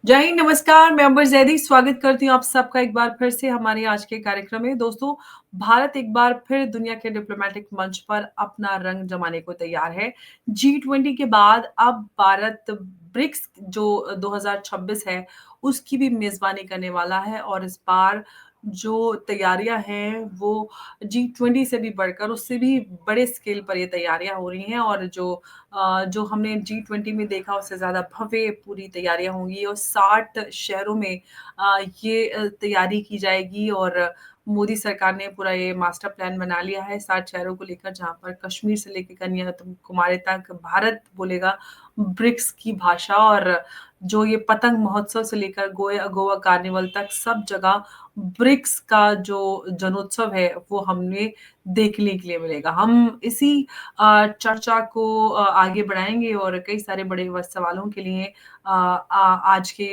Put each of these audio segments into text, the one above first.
जय हिंद, नमस्कार। मैं अंबर जैदी स्वागत करती हूँ आप सबका एक बार फिर से हमारे आज के कार्यक्रम में। दोस्तों, भारत एक बार फिर दुनिया के डिप्लोमेटिक मंच पर अपना रंग जमाने को तैयार है। जी20 के बाद अब भारत ब्रिक्स जो 2026 है, उसकी भी मेज़बानी करने वाला है और इस बार जो तैयारियाँ हैं, वो जी20 से भी बढ़कर उससे भी बड़े स्केल पर ये तैयारियाँ हो रही हैं और जो हमने जी20 में देखा उससे ज़्यादा भव्य पूरी तैयारियाँ होंगी और 60 शहरों में ये तैयारी की जाएगी और मोदी सरकार ने पूरा ये मास्टर प्लान बना लिया है 60 शहरों को लेकर, जहाँ पर कश्मीर से लेकर कन्याकुमारी तक भारत बोलेगा ब्रिक्स की भाषा और जो ये पतंग महोत्सव से लेकर गोवा कार्निवल तक सब जगह ब्रिक्स का जो जनोत्सव है, वो हमें देखने के लिए मिलेगा। हम इसी चर्चा को आगे बढ़ाएँगे और कई सारे बड़े व सवालों के लिए आज के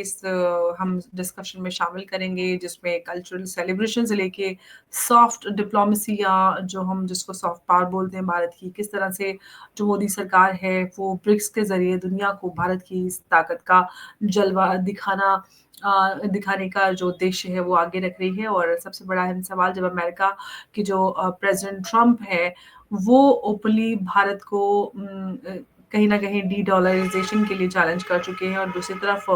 हम डिस्कशन में शामिल करेंगे, जिसमें कल्चरल सेलिब्रेशन से लेके सॉफ्ट डिप्लोमेसी या जो हम जिसको सॉफ्ट पावर बोलते हैं भारत की, किस तरह से जो मोदी सरकार है, वो ब्रिक्स के ज़रिए दुनिया को भारत की इस ताकत का जलवा दिखाने का जो उद्देश्य है, वो आगे रख रही है और सबसे बड़ा अहम सवाल जब अमेरिका की जो प्रेज़िडेंट ट्रम्प है, वो ओपनली भारत को कहीं न कहीं डी-डॉलराइज़ेशन के लिए चैलेंज कर चुके हैं और दूसरी तरफ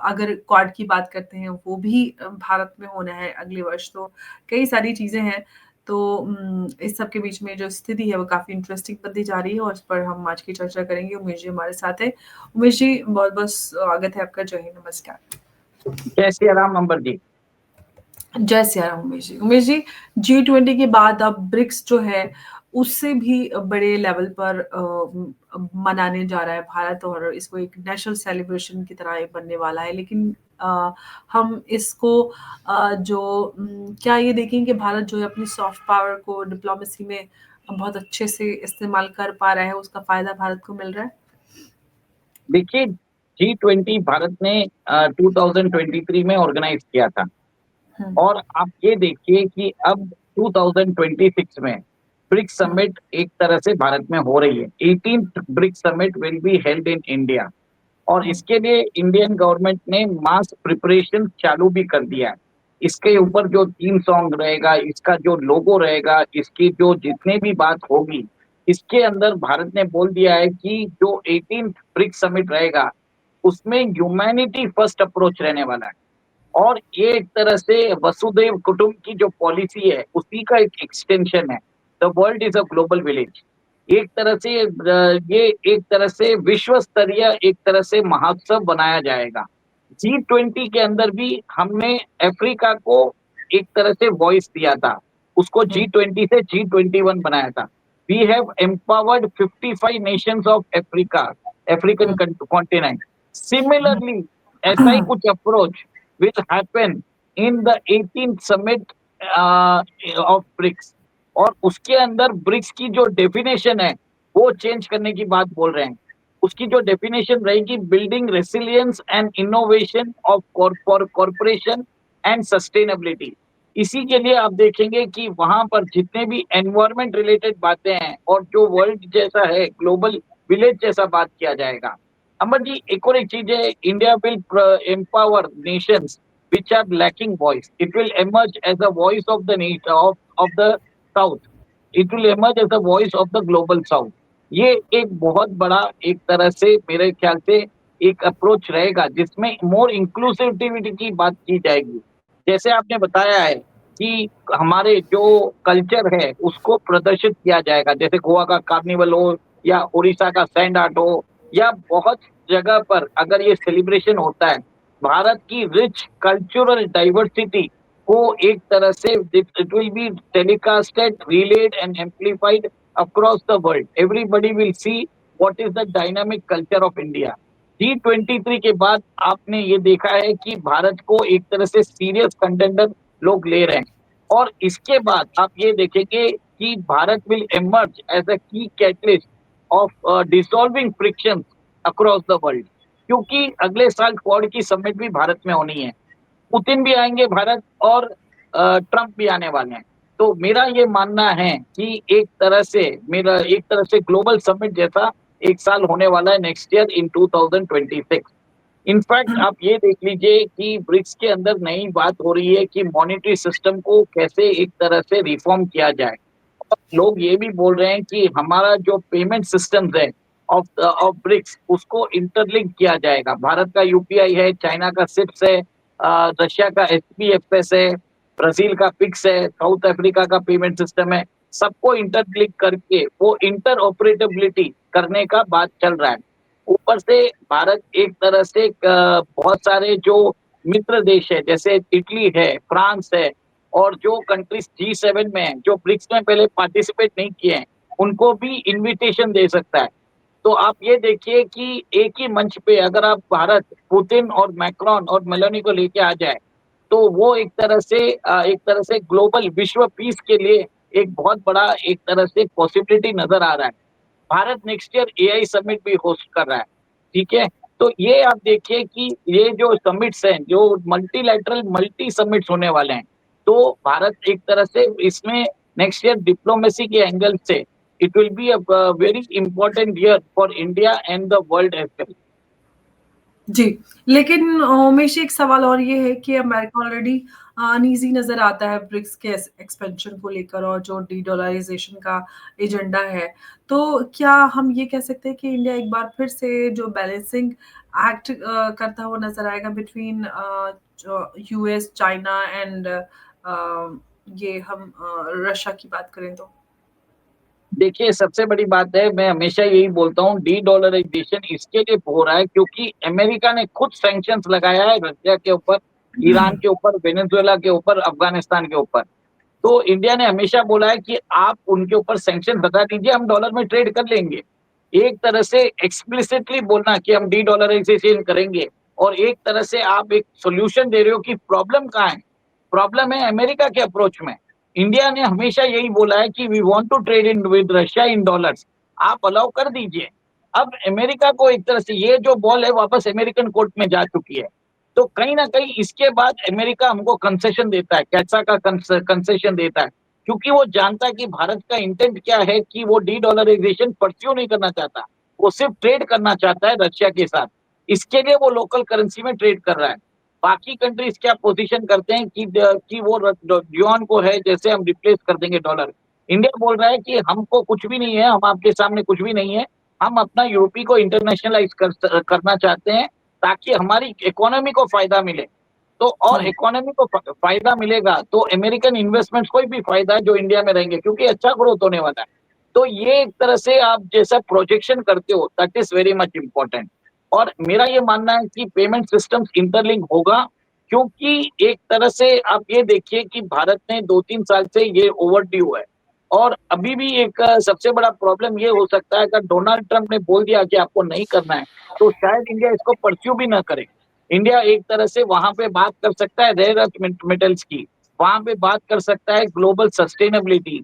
अगर क्वाड की बात करते हैं, वो भी भारत में होना है अगले वर्ष, तो कई सारी चीज़ें हैं। तो इस सब के बीच में जो स्थिति है, वो काफ़ी इंटरेस्टिंग बनती जा रही है और इस पर हम आज की चर्चा करेंगे। उमेश जी हमारे साथ हैं। उमेश जी, बहुत-बहुत स्वागत है आपका। जय हिंद, नमस्कार। जय सिया राम अंबर जी। जय सिया राम उमेश जी। उमेश जी, जी20 के बाद अब ब्रिक्स जो है, उससे भी बड़े लेवल पर मनाने जा रहा है भारत और इसको एक नेशनल सेलिब्रेशन की तरह ये बनने वाला है। लेकिन हम इसको क्या ये देखें कि भारत जो है अपनी सॉफ्ट पावर को डिप्लोमेसी में बहुत अच्छे से इस्तेमाल कर पा रहा है, उसका फ़ायदा भारत को मिल रहा है? देखिए, जी20 भारत ने 2023 में ऑर्गेनाइज किया था हुँ, और आप ये देखिए कि अब 2026 में ब्रिक्स हुँ, समिट एक तरह से भारत में हो रही है। 18th BRICS summit will be held in India और हुँ, इसके लिए इंडियन गवर्नमेंट ने मास प्रिपरेशन चालू भी कर दिया है। इसके हुँ, ऊपर जो थीम सॉन्ग रहेगा, इसका जो लोगो रहेगा, इसकी जो जितने भी बात होगी, इसके अंदर भारत ने बोल दिया है कि जो 18th ब्रिक्स समिट रहेगा, उसमें ह्यूमैनिटी फर्स्ट अप्रोच रहने वाला है। और ये एक तरह से वसुधैव कुटुंब की जो पॉलिसी है, उसी का एक एक्सटेंशन है। The world is a global village. एक तरह से ये एक तरह से विश्व स्तरीय एक तरह से महोत्सव बनाया जाएगा। जी20 के अंदर भी हमने अफ्रीका को एक तरह से वॉइस दिया था। उसको हुँ, जी20 से जी21 बनाया था। We have empowered 55 nations of Africa, African um, continent. Um, similarly ऐसा ही कुछ approach will happen in the 18th summit of BRICS और उसके अंदर ब्रिक्स की जो डेफिनेशन है वो चेंज करने की बात बोल रहे हैं। उसकी जो डेफिनेशन रहेगी building resilience and innovation of for corporation and sustainability. इसी के लिए आप देखेंगे कि वहां पर जितने भी एनवायरमेंट रिलेटेड बातें हैं और जो वर्ल्ड जैसा है ग्लोबल विलेज जैसा बात किया जाएगा। अमर जी, एक और एक चीज है, India will empower nations which are lacking voice. It will emerge as a voice of the of the south. It will emerge as a voice of the global south. ये एक बहुत बड़ा एक तरह से मेरे ख्याल से एक अप्रोच रहेगा जिसमें मोर इंक्लूसिविटी की बात की जाएगी। जैसे आपने बताया है कि हमारे जो कल्चर है उसको प्रदर्शित किया जाएगा, जैसे गोवा का कार्निवल हो या उड़ीसा का सैंड आर्ट हो या बहुत जगह पर अगर ये सेलिब्रेशन होता है, भारत की रिच कल्चरल डाइवर्सिटी को एक तरह से it will be telecasted, relayed and amplified across the world. Everybody will see what is the dynamic culture of India. जी23 के बाद आपने ये देखा है कि भारत को एक तरह से सीरियस कंटेंडर लोग ले रहे हैं और इसके बाद आप ये देखेंगे कि Bharat will emerge as a key catalyst of dissolving frictions across the world, क्योंकि अगले साल क्वाड की समिट भी भारत में होनी है। पुतिन भी आएंगे भारत और ट्रंप भी आने वाले हैं। तो मेरा ये मानना है कि एक तरह से ग्लोबल समिट जैसा 1 साल होने वाला है नेक्स्ट ईयर इन 2026। इनफैक्ट आप ये देख लीजिए कि ब्रिक्स के अंदर नई बात हो रही है कि मॉनेटरी सिस्टम को कैसे एक तरह से रिफॉर्म किया जाए। और लोग ये भी बोल रहे हैं कि हमारा जो पेमेंट सिस्टम्स है ऑफ ऑफ ब्रिक्स उसको इंटरलिंक किया जाएगा। भारत का यूपीआई है, चाइना का सिप्स है, रशिया का एसपीएफएस है, ब्राजील का पिक्स है, साउथ अफ्रीका का पेमेंट सिस्टम है। सबको इंटरलिंक करके वो इंटर ऑपरेटेबिलिटी करने का बात चल रहा है। ऊपर से भारत एक तरह से बहुत सारे जो मित्र देश है जैसे इटली है, फ्रांस है, और जो कंट्रीज G7 में है, जो ब्रिक्स में पहले पार्टिसिपेट नहीं किए हैं, उनको भी इनविटेशन दे सकता है। तो आप ये देखिए कि एक ही मंच पे अगर आप भारत पुतिन और मैक्रोन और मेलोनी को लेके आ जाए, तो वो एक तरह से ग्लोबल विश्व पीस के लिए एक बहुत बड़ा एक तरह से पॉसिबिलिटी नजर आ रहा है। Bharat next year AI summit भी होस्ट कर रहा है, ठीक है? तो ये आप देखिए कि ये जो समिट्स हैं, जो मल्टीलैटरल मल्टी समिट्स होने वाले हैं, तो भारत एक तरह से इसमें नेक्स्ट ईयर डिप्लोमेसी के एंगल से it will be a very important year for India and the world as well. जी, लेकिन उमेश एक सवाल और ये है कि अमेरिका ऑलरेडी अनईज़ी नज़र आता है ब्रिक्स के एक्सपेंशन को लेकर और जो डीडॉलराइज़ेशन का एजेंडा है। तो क्या हम ये कह सकते हैं कि इंडिया एक बार फिर से जो बैलेंसिंग एक्ट करता हुआ नज़र आएगा बिटवीन जो यूएस, चाइना एंड ये हम रशिया की बात करें तो? देखिए, सबसे बड़ी बात है, मैं हमेशा यही बोलता हूँ, डी-डॉलराइज़ेशन इसके लिए हो रहा है क्योंकि अमेरिका ने खुद सैंक्शंस लगाया है रशिया के ऊपर, ईरान के ऊपर, वेनेजुएला के ऊपर, अफ़गानिस्तान के ऊपर। तो इंडिया ने हमेशा बोला है कि आप उनके ऊपर सैंक्शन हटा दीजिए, हम डॉलर में ट्रेड कर लेंगे। एक तरह से एक्सप्लिसिटली बोलना कि हम डी-डॉलराइज़ेशन करेंगे और एक तरह से आप एक सॉल्यूशन दे रहे हो कि प्रॉब्लम कहाँ है? प्रॉब्लम है अमेरिका के अप्रोच में। इंडिया ने हमेशा यही बोला है कि we want to trade in with Russia in dollars, आप अलाउ कर दीजिए। अब अमेरिका को एक तरह से ये जो बॉल है वापस अमेरिकन कोर्ट में जा चुकी है। तो कहीं न कहीं इसके बाद अमेरिका हमको कंसेशन देता है, कैसा का कंसेशन देता है, क्योंकि वो जानता है कि भारत का इंटेंट क्या है कि वो डी-डॉलराइज़ेशन परस्यू नहीं करना चाहता। वो सिर्फ ट्रेड करना चाहता है रशिया के साथ। इसके लिए वो लोकल करेंसी में ट्रेड कर रहा है। बाकी कंट्रीज क्या पोजीशन करते हैं कि वो युआन को है जैसे हम रिप्लेस कर देंगे डॉलर। इंडिया बोल रहा है कि हमको कुछ भी नहीं है, हम आपके सामने कुछ भी नहीं है। हम अपना यूरोपी को इंटरनेशनलाइज करना चाहते हैं ताकि हमारी इकोनॉमी को फायदा मिले। तो और हाँ। इकोनॉमी को फायदा मिलेगा तो अमेरिकन इन्वेस्टमेंट्स को भी फायदा है जो इंडिया में रहेंगे क्योंकि अच्छा ग्रोथ होने वाला है। तो ये एक तरह से आप जैसा प्रोजेक्शन करते हो that is very much important. और मेरा ये मानना है कि पेमेंट सिस्टम्स इंटरलिंक होगा क्योंकि एक तरह से आप ये देखिए कि भारत में 2-3 साल से ये ओवरड्यू है। और अभी भी एक सबसे बड़ा प्रॉब्लम ये हो सकता है अगर डोनाल्ड ट्रंप ने बोल दिया कि आपको नहीं करना है, तो शायद इंडिया इसको परस्यू भी ना करे। इंडिया एक तरह से वहां पे बात कर सकता है रेयर अर्थ मेटल्स की, वहां पे बात कर सकता है ग्लोबल सस्टेनेबिलिटी,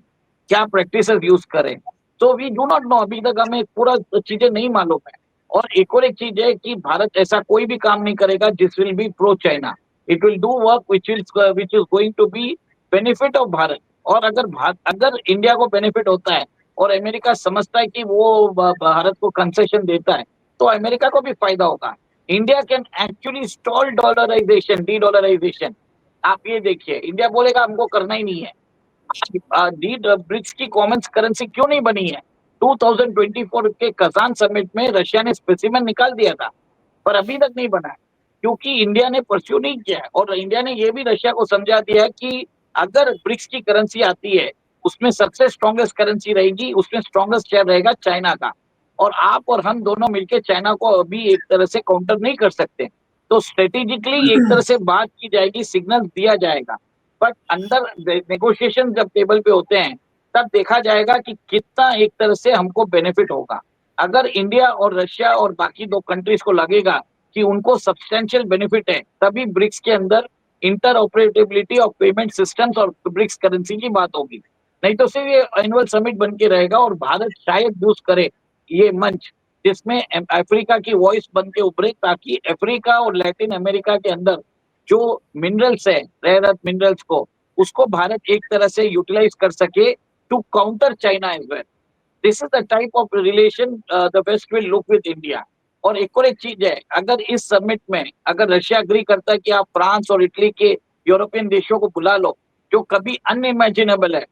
क्या प्रैक्टिसेस यूज करें। तो वी डू नॉट नो, अभी तक हमें पूरा चीजें नहीं मालूम है। और एक चीज है कि भारत ऐसा कोई भी काम नहीं करेगा जिस will be pro China. It will do work which is going to be benefit of Bharat. और अगर इंडिया को बेनिफिट होता है और अमेरिका समझता है कि वो भारत को कंसेशन देता है, तो अमेरिका को भी फायदा होगा। India can actually stall dollarisation, de dollarisation. आप ये देखिए, इंडिया बोलेगा हमको करना ही नहीं है। डी ब्रिक्स की कॉमन करेंसी क्यों नहीं बनी है? 2024 के कजान समिट में रशिया ने स्पेसिमेन निकाल दिया था, पर अभी तक नहीं बना है क्योंकि इंडिया ने परस्यू नहीं किया है। और इंडिया ने ये भी रशिया को समझा दिया है कि अगर ब्रिक्स की करेंसी आती है, उसमें सबसे स्ट्रॉन्गेस्ट करेंसी रहेगी, उसमें स्ट्रॉन्गेस्ट शेयर रहेगा चाइना का। और आप और हम दोनों मिलकर चाइना को अभी एक तरह से काउंटर नहीं कर सकते। तो स्ट्रेटेजिकली एक तरह से बात की जाएगी, सिग्नल दिया जाएगा। बट अंदर नेगोशिएशन जब टेबल पे होते हैं, तब देखा जाएगा कि कितना एक तरह से हमको बेनिफिट होगा। अगर इंडिया और रशिया और बाकी 2 कंट्रीज को लगेगा कि उनको सब्सटेंशियल बेनिफिट है, तभी ब्रिक्स के अंदर इंटर ऑपरेटेबिलिटी ऑफ पेमेंट सिस्टम्स और ब्रिक्स करेंसी की बात होगी। नहीं तो सिर्फ ये एनुअल समिट बन के रहेगा और भारत शायद यूज करे ये मंच जिसमें अफ्रीका की वॉइस बन के उभरे, ताकि अफ्रीका और लैटिन अमेरिका के अंदर जो मिनरल्स है, रेयर अर्थ मिनरल्स को, उसको भारत एक तरह से यूटिलाइज कर सके to counter China as well. This is the type of relation the West will look with India. और एक और एक चीज है, अगर इस समिट में अगर रशिया अग्री करता है कि आप फ्रांस और इटली के यूरोपियन देशों को बुला लो, जो कभी अनइमेजिनेबल है,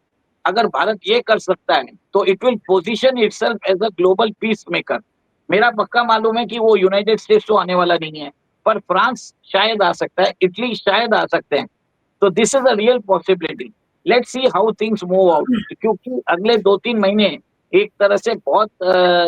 अगर भारत ये कर सकता है तो it will position itself as a global peace maker. मेरा पक्का मालूम है कि वो यूनाइटेड स्टेट्स तो आने वाला नहीं है, पर फ्रांस शायद आ सकता है, इटली शायद आ सकते हैं। तो this is a real possibility. Let's see how things move out, क्योंकि अगले 2-3 महीने एक तरह से बहुत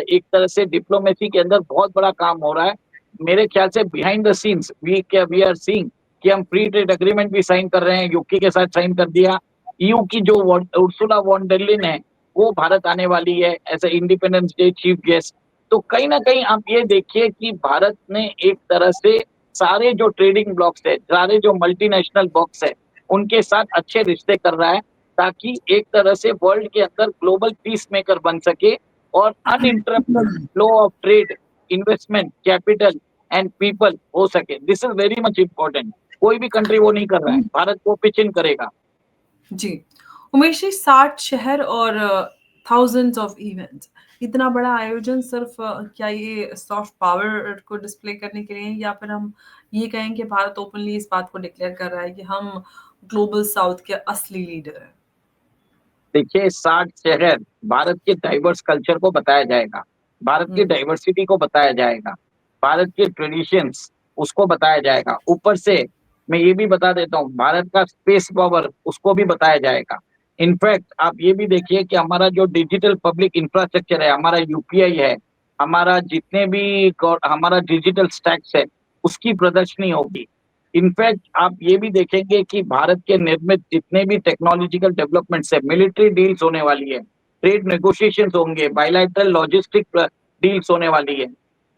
एक तरह से डिप्लोमेसी के अंदर बहुत बड़ा काम हो रहा है। मेरे ख्याल से behind the scenes we are seeing कि हम फ्री ट्रेड एग्रीमेंट भी साइन कर रहे हैं, यूके के साथ साइन कर दिया। ईयू की जो उर्सुला वॉन डर लेyen है, वो भारत आने वाली है as a Independence Day chief guest. तो कहीं ना कहीं आप ये देखिए कि भारत ने एक तरह से सारे जो ट्रेडिंग ब्लॉक्स है, सारे जो मल्टीनेशनल ब्लॉक्स है, उनके साथ अच्छे रिश्ते कर रहा है, ताकि एक तरह से वर्ल्ड के अंदर ग्लोबल पीस मेकर बन सके और uninterrupted flow of trade, investment, capital and people हो सके। This is very much important. कोई भी कंट्री वो नहीं कर रहा है, भारत को पिच इन करेगा। जी। उमेश जी, 60 शहर और थाउजेंड्स ऑफ इवेंट्स, इतना बड़ा आयोजन सिर्फ क्या ये सॉफ्ट पावर को डिस्प्ले करने के लिए है, या फिर हम ये कहें कि भारत ओपनली इस बात को डिक्लेयर कर रहा है कि हम ग्लोबल साउथ के असली लीडर हैं? देखिए, 60 शहर भारत के डाइवर्स कल्चर को बताया जाएगा, भारत की हुँ, डाइवर्सिटी को बताया जाएगा, भारत के ट्रेडिशंस उसको बताया जाएगा। ऊपर से मैं ये भी बता देता हूँ, भारत का स्पेस पावर उसको भी बताया जाएगा। इनफैक्ट आप ये भी देखिए कि हमारा जो डिजिटल पब्लिक इंफ्रास्ट्रक्चर है, हमारा यूपीआई है, हमारा जितने भी हमारा डिजिटल स्टैक्स है, उसकी प्रदर्शनी होगी। इनफैक्ट आप ये भी देखेंगे कि भारत के निर्मित जितने भी टेक्नोलॉजिकल डेवलपमेंट्स है, मिलिट्री डील्स होने वाली है, ट्रेड नेगोशिएशंस होंगे, बायलैटरल लॉजिस्टिक डील्स होने वाली है।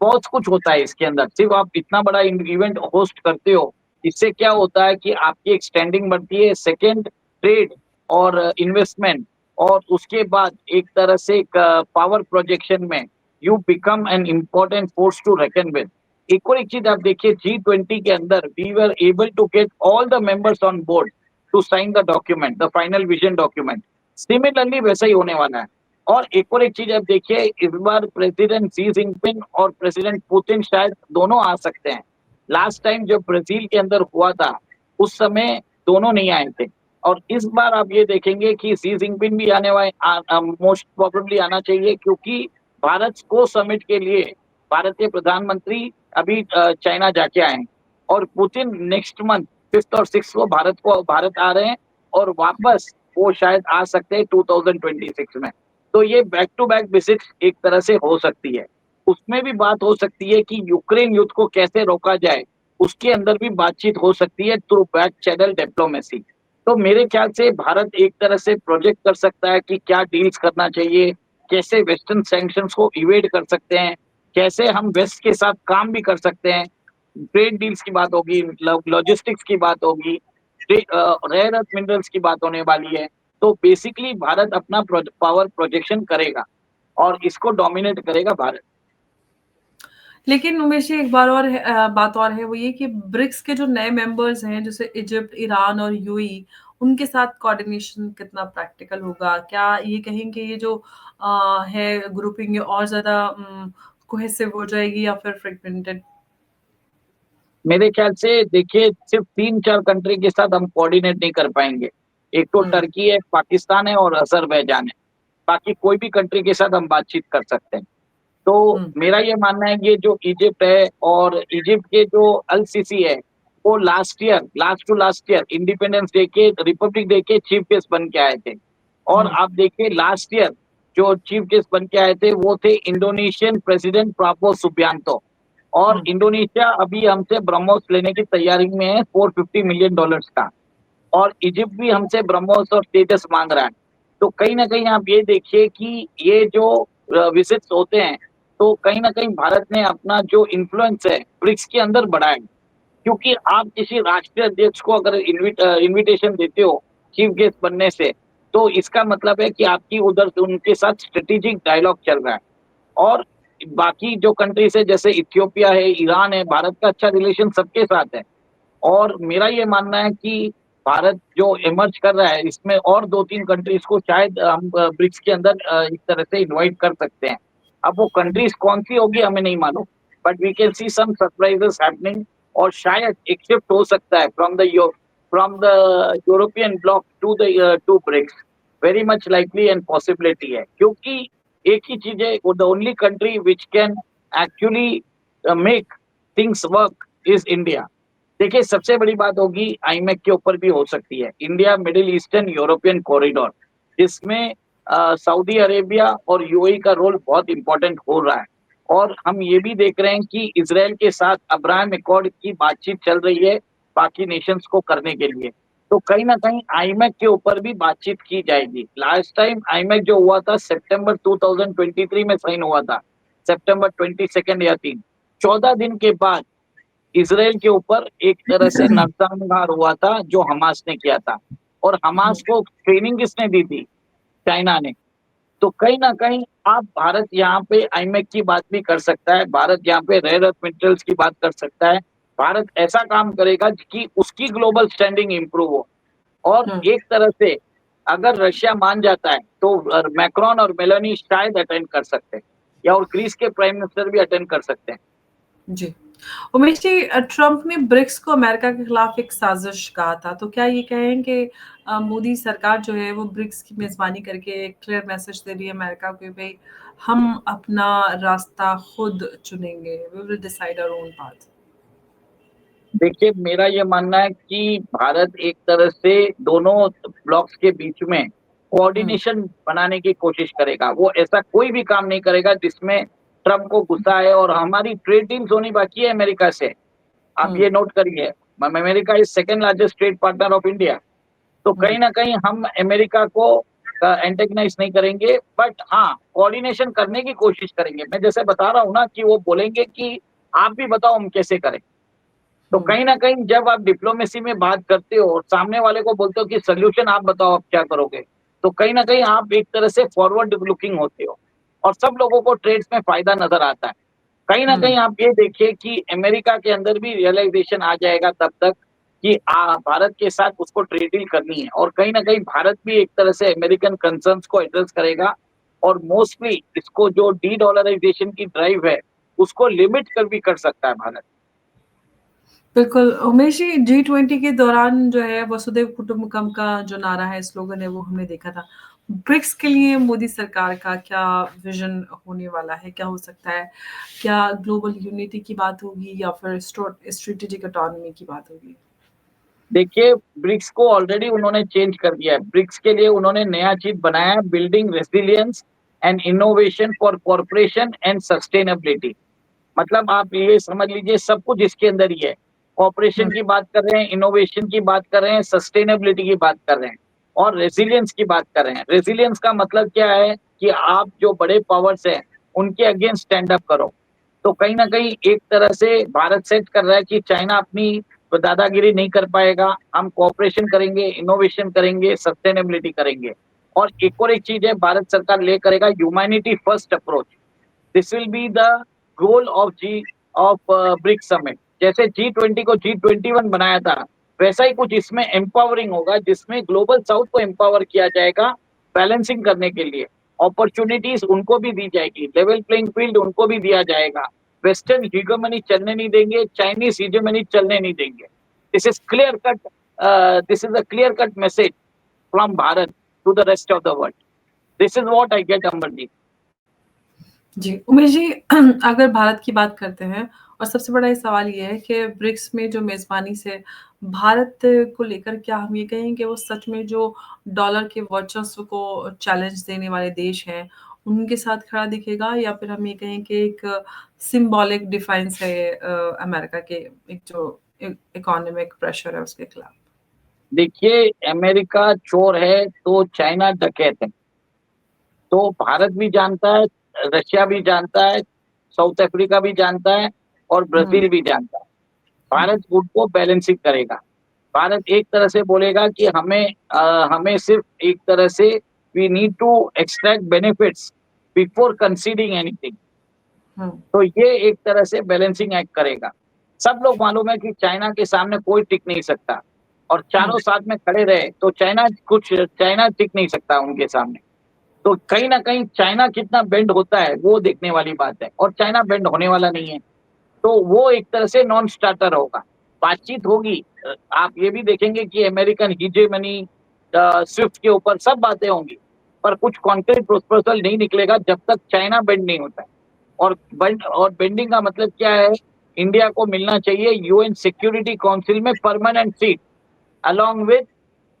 बहुत कुछ होता है इसके अंदर। सिर्फ आप इतना बड़ा इवेंट होस्ट करते हो, इससे क्या होता है कि आपकी एक स्टैंडिंग बढ़ती है, सेकंड ट्रेड और इन्वेस्टमेंट, और उसके बाद एक तरह से एक पावर प्रोजेक्शन में you become an important force to reckon with. एक और एक चीज आप देखिए, G20 के अंदर we were able to get all the members on board to sign the document, the final vision document. Similarly वैसा ही होने वाला है। और एक और एक चीज आप देखिए, इस बार प्रेसिडेंट शी जिनपिंग और प्रेसिडेंट पुतिन शायद दोनों आ सकते हैं। लास्ट टाइम जब ब्राजील के अंदर हुआ था, उस समय दोनों नहीं आए थे। और इस बार आप ये देखेंगे कि शी जिनपिंग भी आने वाले, मोस्ट प्रोबेबली आना चाहिए, क्योंकि भारत को समिट के लिए भारत के प्रधानमंत्री अभी चाइना जाके आए हैं, और पुतिन नेक्स्ट मंथ 5th और 6th को भारत आ रहे हैं, और वापस वो शायद आ सकते हैं 2026 में। तो ये बैक टू बैक विजिट एक तरह से हो सकती है। उसमें भी बात हो सकती है कि यूक्रेन युद्ध को कैसे रोका जाए, उसके अंदर भी बातचीत हो सकती है थ्रू बैक चैनल डिप्लोमेसी। तो मेरे ख्याल से भारत एक तरह से प्रोजेक्ट कर सकता है कि क्या डील्स करना चाहिए, कैसे वेस्टर्न सैंक्शंस को इवेड कर सकते हैं, कैसे हम वेस्ट के साथ काम भी कर सकते हैं। ट्रेड डील्स की बात होगी, लॉजिस्टिक्स की बात होगी, रेयर अर्थ मिनरल्स की बात होने वाली है। तो बेसिकली भारत अपना पावर प्रोजेक्शन करेगा और इसको डोमिनेट करेगा भारत। लेकिन उमेश जी, एक बात और है, वो ये कि ब्रिक्स के जो नए मेंबर्स हैं, जैसे इजिप्ट, ईरान और यूएई, उनके साथ कोऑर्डिनेशन कितना प्रैक्टिकल होगा? क्या ये कहें कि ये जो है ग्रुपिंग, ये और ज़्यादा कोहेसिव हो जाएगी या फिर फ्रेगमेंटेड? मेरे ख्याल से देखिए, सिर्फ 3-4 कंट्री के साथ हम कोऑर्डिनेट नहीं कर पाएंगे। एक तो हुँ, टर्की है, पाकिस्तान है और अज़रबैजान है। बाकी कोई भी कंट्री के साथ हम बातचीत कर सकते हैं। तो हुँ, मेरा ये मानना है, ये जो इजिप्ट है और इजिप्ट के जो अल सीसी है, वो लास्ट ईयर इंडिपेंडेंस डे के, रिपब्लिक डे के चीफ गेस्ट बन के आए थे। और हुँ, आप देखिए, लास्ट ईयर जो चीफ गेस्ट बन के आए थे वो थे इंडोनेशियन प्रेसिडेंट प्राबो सुबियांतो। और हुँ। इंडोनेशिया अभी हमसे ब्रह्मोस लेने की तैयारी में है, $450 मिलियन का। और इजिप्ट भी हमसे ब्रह्मोस और तेजस मांग रहा है। तो कहीं ना कहीं आप ये देखिए कि ये जो विजिट्स होते हैं, तो कहीं ना कहीं भारत ने अपना जो इन्फ्लुएंस है ब्रिक्स के अंदर बढ़ाया है। क्योंकि आप किसी राष्ट्रीय अध्यक्ष को अगर इनविटेशन देते हो चीफ गेस्ट बनने से, तो इसका मतलब है कि आपकी उधर से उनके साथ स्ट्रेटेजिक डायलॉग चल रहा है। और बाकी जो कंट्रीज है, जैसे इथियोपिया है, ईरान है, भारत का अच्छा रिलेशन सबके साथ है। और मेरा ये मानना है कि भारत जो इमर्ज कर रहा है इसमें और 2-3 कंट्रीज को शायद हम ब्रिक्स के अंदर इस तरह से इनवाइट कर सकते हैं। अब वो कंट्रीज कौन सी होगी हमें नहीं मालूम, but we can see some surprises happening और शायद एक शिफ्ट हो सकता है from the European bloc to the to BRICS. Very much likely and possibility है, क्योंकि एक ही चीज है, the only country which can actually make things work is India. देखिए सबसे बड़ी बात होगी आईमैक के ऊपर भी हो सकती है, India middle eastern European corridor, जिसमें सऊदी अरेबिया और यूएई का रोल बहुत इंपॉर्टेंट हो रहा है। और हम ये भी देख रहे हैं कि इसराइल के साथ अब्राहम अकॉर्ड की बातचीत चल रही है बाकी नेशंस को करने के लिए। तो कहीं ना कहीं आईमैक के ऊपर भी बातचीत की जाएगी। लास्ट टाइम आईमैक जो हुआ था सितंबर 2023 में साइन हुआ था, सितंबर 22 या 3, 14 दिन के बाद इसराइल के ऊपर एक तरह से नरसंहार हुआ था जो हमास ने किया था। और हमास को ट्रेनिंग किसने दी थी? चाइना ने। तो कहीं ना कहीं आप भारत यहाँ पे आईमैक की बात भी कर सकता है, भारत यहाँ पे रेयर अर्थ मिनरल्स की बात कर सकता है। भारत ऐसा काम करेगा कि उसकी ग्लोबल स्टैंडिंग इंप्रूव हो। और हम्म। एक तरह से अगर रशिया मान जाता है तो मैक्रोन और मेलानी शायद अटेंड कर सकते हैं, या और ग्रीस के प्राइम मिनिस्टर भी अटेंड कर सकते हैं। जी। उमेश जी, ट्रंप ने ब्रिक्स को अमेरिका के खिलाफ एक साजिश कहा था, तो क्या ये कहें कि मोदी सरकार जो है वो ब्रिक्स की मेजबानी करके एक क्लियर मैसेज दे रही है अमेरिका को, भाई हम अपना रास्ता खुद चुनेंगे, we will decide our own path. देखिए मेरा ये मानना है कि भारत एक तरह से दोनों ब्लॉक्स के बीच में हम्म। कोऑर्डिनेशन बनाने की कोशिश करेगा। वो ऐसा कोई भी काम नहीं करेगा जिसमें ट्रम्प को गुस्सा है। और हमारी ट्रेड डील्स होनी बाकी है अमेरिका से, आप हम्म। ये नोट करिए। America is second largest trade partner of India. तो कहीं हम्म। ना कहीं हम अमेरिका को एंटेगनाइज नहीं करेंगे, बट हाँ कोऑर्डिनेशन करने की कोशिश करेंगे। मैं जैसे बता रहा हूँ ना कि वो बोलेंगे कि आप भी बताओ हम कैसे करें। तो हम्म। कहीं ना कहीं जब आप डिप्लोमेसी में बात करते हो और सामने वाले को बोलते हो कि सोल्यूशन आप बताओ आप क्या करोगे, तो कहीं ना कहीं आप एक तरह से फॉरवर्ड लुकिंग होते हो और सब लोगों को ट्रेड्स में फायदा नजर आता है। कहीं ना हम्म। कहीं आप ये देखिए कि अमेरिका के अंदर भी रियलाइजेशन आ जाएगा तब तक कि भारत के साथ उसको ट्रेड डील करनी है। और कहीं ना कहीं भारत भी एक तरह से अमेरिकन कंसर्न्स को एड्रेस करेगा। और मोस्टली इसको जो डी डॉलराइजेशन की ड्राइव है उसको लिमिट कर भी कर सकता है भारत। बिल्कुल उमेश जी, G20 के दौरान जो है वसुधैव कुटुंबकम का जो नारा है, स्लोगन है, वो हमने देखा था। ब्रिक्स के लिए मोदी सरकार का क्या विजन होने वाला है, क्या हो सकता है? क्या ग्लोबल यूनिटी की बात होगी या फिर स्ट्रेटेजिक ऑटोनॉमी की बात होगी? देखिए ब्रिक्स को ऑलरेडी उन्होंने चेंज कर दिया है। ब्रिक्स के लिए उन्होंने नया चीज बनाया है, building resilience and innovation for corporation and sustainability. मतलब आप ये समझ लीजिए सब कुछ इसके अंदर ही है। कॉर्पोरेशन हुँ। की बात कर रहे हैं, इनोवेशन की बात कर रहे हैं, सस्टेनेबिलिटी की बात कर रहे हैं और रेजिलियंस की बात कर रहे हैं। रेजिलियंस का मतलब क्या है कि आप जो बड़े पावर्स हैं उनके अगेंस्ट स्टैंड अप करो। तो कहीं ना कहीं एक तरह से भारत सेट कर रहा है कि चाइना अपनी दादागिरी नहीं कर पाएगा, हम कोऑपरेशन करेंगे, इनोवेशन करेंगे, सस्टेनेबिलिटी करेंगे। और एक चीज है भारत सरकार ले करेगा, humanity first approach. This will be the goal of BRICS summit. जैसे G20 को G21 बनाया था, वैसा ही कुछ इसमें एम्पावरिंग होगा जिसमें ग्लोबल साउथ को एम्पावर किया जाएगा बैलेंसिंग करने के लिए। अपॉर्चुनिटीज उनको भी दी जाएगी, लेवल प्लेइंग फील्ड उनको भी दिया जाएगा। वेस्टर्न हीगोमनी चलने नहीं देंगे, चाइनीज हीगोमनी चलने नहीं देंगे। This is clear cut, this is a clear cut message from Bharat to the rest of the world. This is what I get, Amarjeet. जी, उमेश जी, अगर भारत की बात करते हैं और सबसे बड़ा ये सवाल ये है कि ब्रिक्स में जो मेज़बानी से भारत को लेकर क्या हम ये कहें कि वो सच में जो डॉलर के वर्चस्व को चैलेंज देने वाले देश हैं, उनके साथ खड़ा दिखेगा या फिर हम ये कहें कि एक सिंबॉलिक डिफेंस है अमेरिका के एक जो इकोनॉमिक प्रेशर है उसके खिलाफ? देखिए अमेरिका चोर है तो चाइना डकैत है। तो भारत भी जानता है, रशिया भी जानता है, साउथ अफ्रीका भी जानता है और हुँ। ब्राजील भी जानता है। हुँ। भारत उनको बैलेंसिंग करेगा। भारत एक तरह से बोलेगा कि हमें सिर्फ एक तरह से we need to extract benefits before conceding anything. हुँ। तो ये एक तरह से बैलेंसिंग एक्ट करेगा। सब लोग मालूम है कि चाइना के सामने कोई टिक नहीं सकता। और चारों साथ में खड़े रहे तो चाइना टिक नहीं सकता उनके सामने। तो कहीं ना कहीं चाइना कितना बेंड होता है वो देखने वाली बात है, और चाइना बेंड होने वाला नहीं है। तो वो एक तरह से नॉन स्टार्टर होगा। बातचीत होगी, आप ये भी देखेंगे कि अमेरिकन हीजेमनी, स्विफ्ट के ऊपर सब बातें होंगी, पर कुछ कॉन्क्रीट प्रपोजल नहीं निकलेगा जब तक चाइना बेंड नहीं होता है। और बेंडिंग का मतलब क्या है? इंडिया को मिलना चाहिए यूएन सिक्योरिटी काउंसिल में permanent seat along with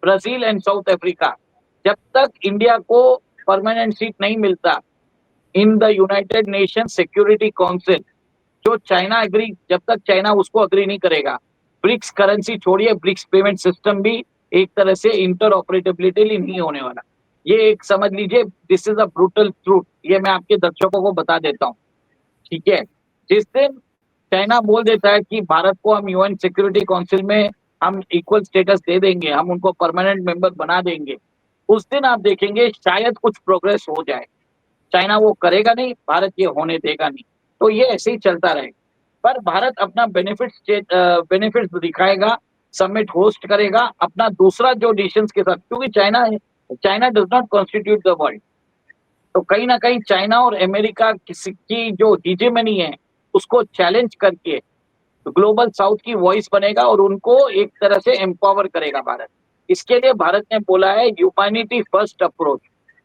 Brazil and south Africa. जब तक इंडिया को परमानेंट सीट नहीं मिलता in the United nation security council, जब तक चाइना उसको अग्री नहीं करेगा, ब्रिक्स करेंसी छोड़िए, ब्रिक्स पेमेंट सिस्टम भी एक तरह से इंटर ऑपरेटेबिलिटी नहीं होने वाला। ये एक समझ लीजिए, this is a brutal truth, ये मैं आपके दर्शकों को बता देता हूँ। ठीक है, जिस दिन चाइना बोल देता है कि भारत को हम यूएन सिक्योरिटी काउंसिल में हम इक्वल स्टेटस दे देंगे, हम उनको परमानेंट मेंबर बना देंगे, उस दिन आप देखेंगे शायद कुछ प्रोग्रेस हो जाए। चाइना वो करेगा नहीं, भारत ये होने देगा नहीं, तो ये ऐसे ही चलता रहेगा। पर भारत अपना बेनिफिट्स दिखाएगा, समिट होस्ट करेगा अपना दूसरा जो नेशंस के साथ, क्योंकि China does not constitute the world. तो कहीं ना कहीं चाइना और अमेरिका की जो हीजेमनी है उसको चैलेंज करके ग्लोबल साउथ की वॉइस बनेगा और उनको एक तरह से एम्पावर करेगा भारत। इसके लिए भारत ने बोला है ह्यूमैनिटी फर्स्ट अप्रोच,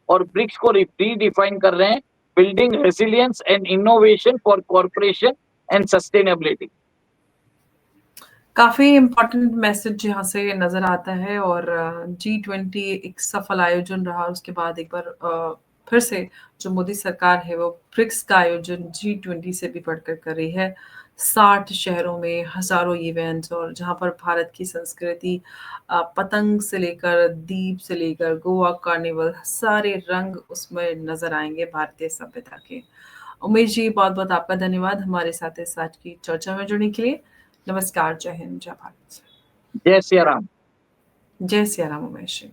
और ब्रिक्स को रीडिफाइन कर रहे हैं, building resilience and innovation for corporation and sustainability. काफ़ी इम्पोर्टेंट मैसेज यहाँ से नज़र आता है और G20 एक सफल आयोजन रहा। उसके बाद एक बार फिर से जो मोदी सरकार है वो ब्रिक्स का आयोजन G20 से भी बढ़कर कर रही है। 60 शहरों में हज़ारों इवेंट्स, और जहाँ पर भारत की संस्कृति पतंग से लेकर दीप से लेकर गोवा कार्निवल, सारे रंग उसमें नज़र आएँगे भारतीय सभ्यता के। उमेश जी, बहुत-बहुत आपका धन्यवाद हमारे साथ इस आज की चर्चा में जुड़ने के लिए। नमस्कार, जय हिंद, जय भारत। जय सिया राम। जय सिया राम उमेश जी।